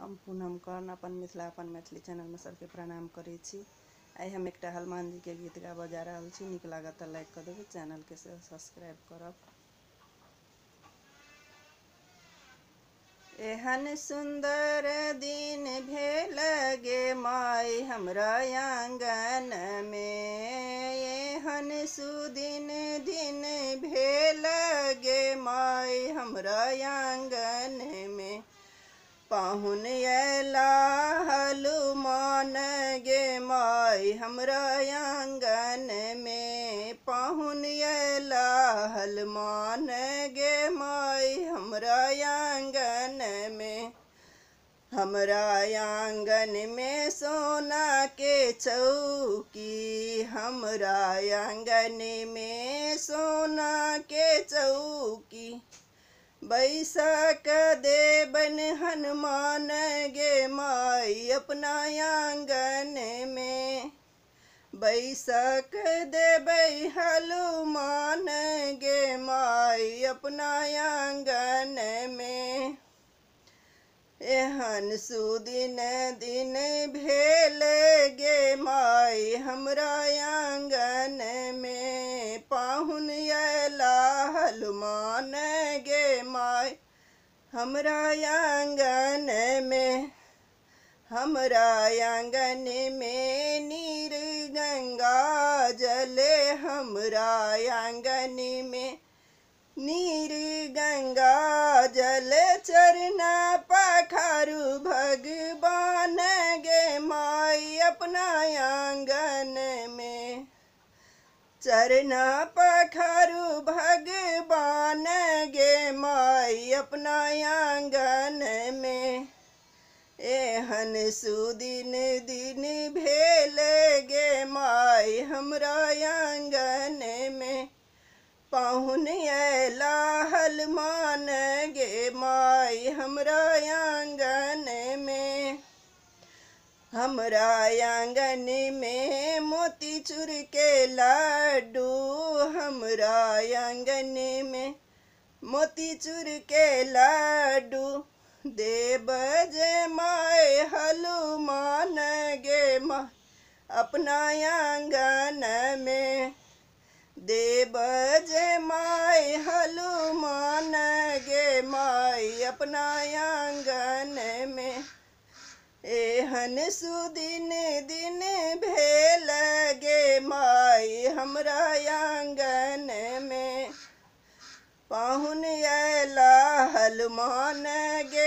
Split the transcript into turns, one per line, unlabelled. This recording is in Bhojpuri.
हम पूनम कर्ण अपन मिथिला अपन मैथिली चैनल में सबके प्रणाम करै छी। आई हम एक हनुमान जी के गीत गाबऽ जा रहल छी। नीक लागत तो लाइक कर देबै, चैनल के सब्सक्राइब करब। एहन सुंदर दिन भेल गे माई हमरा आंगन में, एहन सुदिन दिन भेल गे माई हमरा आंगन में। पाहुन अयला हनुमान गे माई हमरा आंगन में, पाहुन अयला हनुमान गे माई हमरा आंगन में। हमरा आंगन में सोना के चौकी, हमरा आंगन में सोना के चौकी। बैसक देबन हनुमान गे माई अपना आंगन में, बैसक देबै हनुमान गे माई अपना आंगन में। एहन सुदिन दिन भेल गे माई हमरा आंगन में, पाहुन अयला हनुमान गे माई हमरा आंगन में। हमरा आंगन में नीर गंगा जल, हमरा आंगन में नीर गंगा जल। चरण पखारू भगवान गे माई अपना आंगन में, चरण पखारू भगवान गे माई अपना आंगन में। एहन सुदिन दिन भेल गे माई हमरा आंगन में, पाहुन अयला हनुमान गे माई हमरा आंगन में। हमरा आंगन में मोतीचूर के लड्डू, हमरा आंगन में मोतीचूर के लड्डू। देव जे माई हनुमान गे माई अपना आंगन में, देव जे माई हनुमान गे माई अपना आंगन में। एहन सुदिन दिन भेल गे माई हमरा आंगन में, पाहुन अयला हनुमान गे